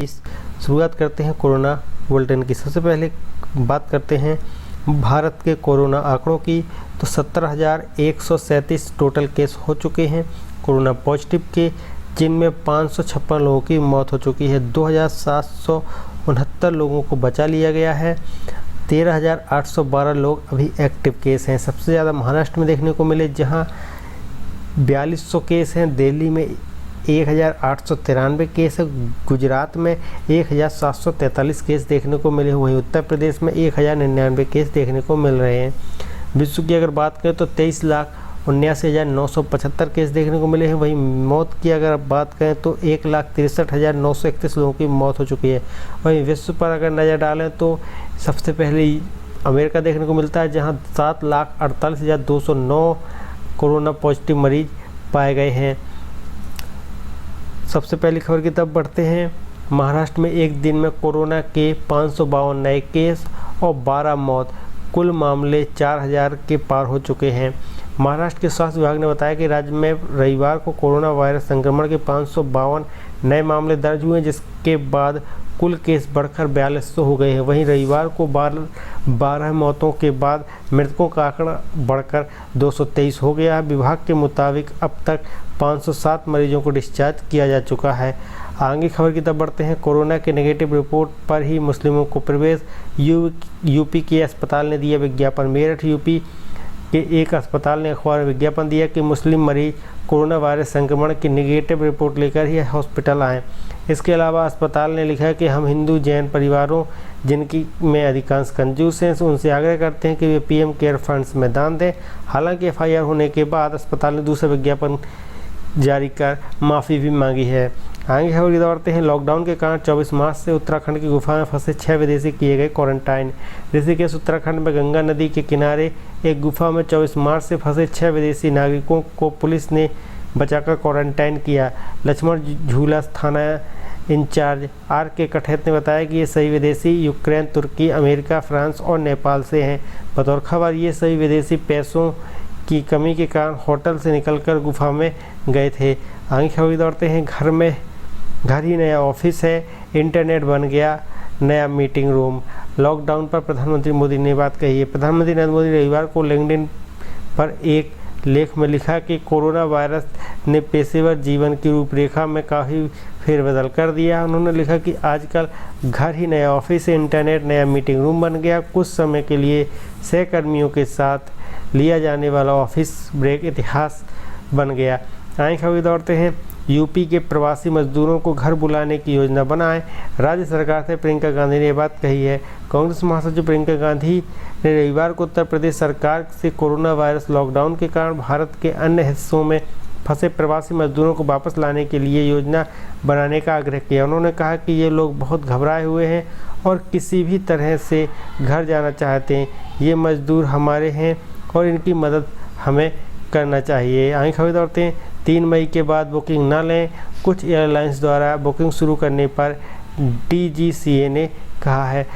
शुरुआत करते हैं कोरोना बुलेटिन की। सबसे पहले बात करते हैं भारत के कोरोना आंकड़ों की। तो 17,137 टोटल केस हो चुके हैं कोरोना पॉजिटिव के, जिनमें 556 लोगों की मौत हो चुकी है। 2,769 लोगों को बचा लिया गया है। 13,812 लोग अभी एक्टिव केस हैं। सबसे ज़्यादा महाराष्ट्र में देखने को मिले, जहां 4200 केस हैं। दिल्ली में 1,893 केस है। गुजरात में 1,743 केस देखने को मिले। वहीं उत्तर प्रदेश में 1,099 केस देखने को मिल रहे हैं। विश्व की अगर बात करें तो 23,79,975 केस देखने को मिले हैं। वहीं मौत की अगर बात करें तो 1,63,931 लोगों की मौत हो चुकी है। वहीं विश्व पर अगर नज़र डालें तो सबसे पहले अमेरिका देखने को मिलता है, जहां 7,48,209 कोरोना पॉजिटिव मरीज पाए गए हैं। सबसे पहली खबर की तरफ बढ़ते हैं। महाराष्ट्र में एक दिन में कोरोना के 552 नए केस और 12 मौत, कुल मामले 4,000 के पार हो चुके हैं। महाराष्ट्र के स्वास्थ्य विभाग ने बताया कि राज्य में रविवार को कोरोना वायरस संक्रमण के 552 नए मामले दर्ज हुए, जिसके बाद कुल केस बढ़कर 4200 हो गए हैं। वहीं रविवार को 12 मौतों के बाद मृतकों का आंकड़ा बढ़कर 223 हो गया है। विभाग के मुताबिक अब तक 507 मरीजों को डिस्चार्ज किया जा चुका है। आगे खबर की तरफ बढ़ते हैं। कोरोना के नेगेटिव रिपोर्ट पर ही मुस्लिमों को प्रवेश, यूपी के अस्पताल ने दिया विज्ञापन। मेरठ यूपी के एक अस्पताल ने अखबार में विज्ञापन दिया कि मुस्लिम मरीज कोरोना वायरस संक्रमण की नेगेटिव रिपोर्ट लेकर ही हॉस्पिटल आएँ। इसके अलावा अस्पताल ने लिखा है कि हम हिंदू जैन परिवारों, जिनकी में अधिकांश कंजूस हैं, उनसे आग्रह करते हैं कि वे पीएम केयर फंड्स में दान दें। हालांकि एफआईआर होने के बाद अस्पताल ने दूसरा विज्ञापन जारी कर माफ़ी भी मांगी है। आगे खबर दौड़ते हैं। लॉकडाउन के कारण 24 मार्च से उत्तराखंड की गुफा में फंसे 6 विदेशी किए गए क्वारंटाइन। ऋषिकेश उत्तराखंड में गंगा नदी के किनारे एक गुफा में 24 मार्च से फंसे 6 विदेशी नागरिकों को पुलिस ने बचाकर क्वारंटाइन किया। लक्ष्मण झूला थाना इंचार्ज RK कठेत ने बताया कि ये सभी विदेशी यूक्रेन, तुर्की, अमेरिका, फ्रांस और नेपाल से हैं। बतौर खबर ये सभी विदेशी पैसों की कमी के कारण होटल से निकलकर गुफा में गए थे। आगे खबर दौड़ते हैं। घर ही नया ऑफिस है, इंटरनेट बन गया नया मीटिंग रूम। लॉकडाउन पर प्रधानमंत्री मोदी ने बात कही है। प्रधानमंत्री नरेंद्र मोदी रविवार को लिंक्डइन पर एक लेख में लिखा कि कोरोना वायरस ने पेशेवर जीवन की रूपरेखा में काफ़ी फेरबदल कर दिया। उन्होंने लिखा कि आजकल घर ही नया ऑफिस है, इंटरनेट नया मीटिंग रूम बन गया। कुछ समय के लिए सहकर्मियों के साथ लिया जाने वाला ऑफिस ब्रेक इतिहास बन गया। आगे खबर दौड़ते हैं। यूपी के प्रवासी मजदूरों को घर बुलाने की योजना बनाएं। राज्य सरकार से प्रियंका गांधी ने बात कही है। कांग्रेस महासचिव प्रियंका गांधी ने रविवार को उत्तर प्रदेश सरकार से कोरोना वायरस लॉकडाउन के कारण भारत के अन्य हिस्सों में फंसे प्रवासी मजदूरों को वापस लाने के लिए योजना बनाने का आग्रह किया। उन्होंने कहा कि ये लोग बहुत घबराए हुए हैं और किसी भी तरह से घर जाना चाहते हैं। ये मजदूर हमारे हैं और इनकी मदद हमें करना चाहिए। आगे खबर दौड़ते हैं। 3 मई के बाद बुकिंग न लें। कुछ एयरलाइंस द्वारा बुकिंग शुरू करने पर DGCA ने कहा है।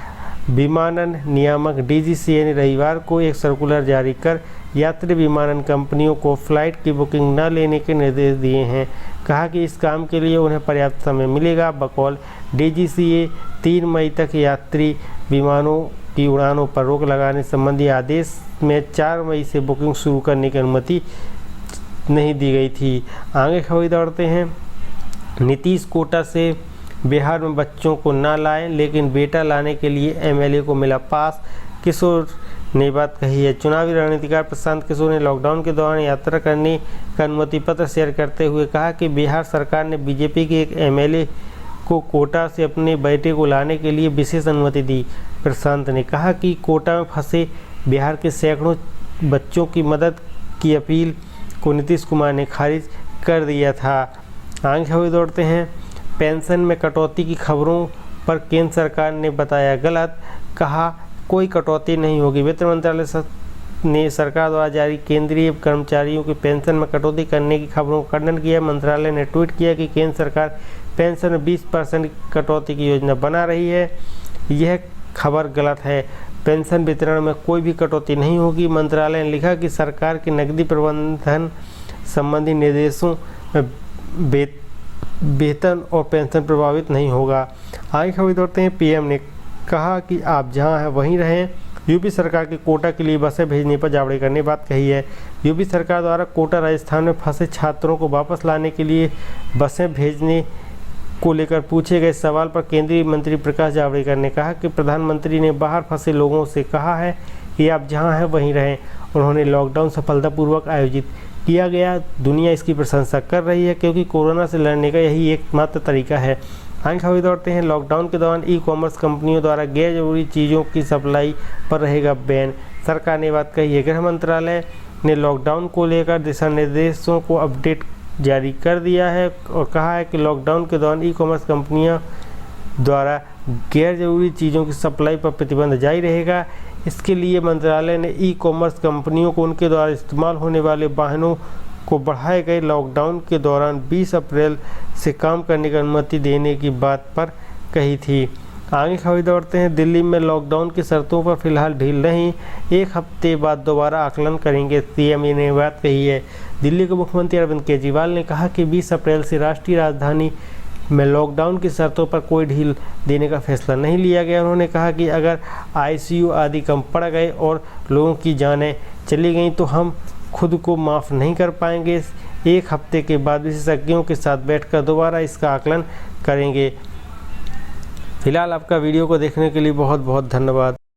विमानन नियामक DGCA ने रविवार को एक सर्कुलर जारी कर यात्री विमानन कंपनियों को फ्लाइट की बुकिंग न लेने के निर्देश दिए हैं। कहा कि इस काम के लिए उन्हें पर्याप्त समय मिलेगा। बकौल DGCA 3 मई तक यात्री विमानों की उड़ानों पर रोक लगाने संबंधी आदेश में 4 मई से बुकिंग शुरू करने की अनुमति नहीं दी गई थी। आगे खबर दौड़ते हैं। नीतीश कोटा से बिहार में बच्चों को ना लाएं, लेकिन बेटा लाने के लिए MLA को मिला पास। किशोर ने बात कही है। चुनावी रणनीतिकार प्रशांत किशोर ने लॉकडाउन के दौरान यात्रा करने का अनुमति पत्र शेयर करते हुए कहा कि बिहार सरकार ने बीजेपी के एक MLA को कोटा से अपने बेटे को लाने के लिए विशेष अनुमति दी। प्रशांत ने कहा कि कोटा में फंसे बिहार के सैकड़ों बच्चों की मदद की अपील को नीतीश कुमार ने खारिज कर दिया था। आगे खबर दौड़ते हैं। पेंशन में कटौती की खबरों पर केंद्र सरकार ने बताया गलत। कहा कोई कटौती नहीं होगी। वित्त मंत्रालय ने सरकार द्वारा जारी केंद्रीय कर्मचारियों की पेंशन में कटौती करने की खबरों का खंडन किया। मंत्रालय ने ट्वीट किया कि केंद्र सरकार पेंशन में 20% कटौती की योजना बना रही है। यह खबर गलत है। पेंशन वितरण में कोई भी कटौती नहीं होगी। मंत्रालय ने लिखा कि सरकार के नकदी प्रबंधन संबंधी निर्देशों में वेतन और पेंशन प्रभावित नहीं होगा। आगे खबर दौड़ते हैं। पीएम ने कहा कि आप जहां हैं वहीं रहें। यूपी सरकार के कोटा के लिए बसें भेजने पर जावड़ेकर ने बात कही है। यूपी सरकार द्वारा कोटा राजस्थान में फंसे छात्रों को वापस लाने के लिए बसें भेजने को लेकर पूछे गए सवाल पर केंद्रीय मंत्री प्रकाश जावड़ेकर ने कहा कि प्रधानमंत्री ने बाहर फंसे लोगों से कहा है कि आप जहां हैं वहीं रहें। उन्होंने लॉकडाउन सफलतापूर्वक आयोजित किया गया, दुनिया इसकी प्रशंसा कर रही है क्योंकि कोरोना से लड़ने का यही एकमात्र तरीका है। आगे खबर दौड़ते हैं। लॉकडाउन के दौरान ई कॉमर्स कंपनियों द्वारा गैर जरूरी चीज़ों की सप्लाई पर रहेगा बैन, सरकार ने बात कही है। गृह मंत्रालय ने लॉकडाउन को लेकर दिशा निर्देशों को अपडेट जारी कर दिया है और कहा है कि लॉकडाउन के दौरान ई कॉमर्स कंपनियों द्वारा गैर जरूरी चीज़ों की सप्लाई पर प्रतिबंध जारी रहेगा। इसके लिए मंत्रालय ने ई कॉमर्स कंपनियों को उनके द्वारा इस्तेमाल होने वाले वाहनों को बढ़ाए गए लॉकडाउन के दौरान 20 अप्रैल से काम करने की अनुमति देने की बात पर कही थी। आगे खबर दौड़ते हैं। दिल्ली में लॉकडाउन की शर्तों पर फिलहाल ढील नहीं, 1 हफ्ते बाद दोबारा आकलन करेंगे, सीएम ने बात कही है। दिल्ली के मुख्यमंत्री अरविंद केजरीवाल ने कहा कि 20 अप्रैल से राष्ट्रीय राजधानी में लॉकडाउन की शर्तों पर कोई ढील देने का फैसला नहीं लिया गया। उन्होंने कहा कि अगर आईसीयू आदि कम पड़ गए और लोगों की जानें चली गईं तो हम खुद को माफ़ नहीं कर पाएंगे। 1 हफ्ते के बाद विशेषज्ञों के साथ बैठकर दोबारा इसका आकलन करेंगे। फिलहाल आपका वीडियो को देखने के लिए बहुत बहुत धन्यवाद।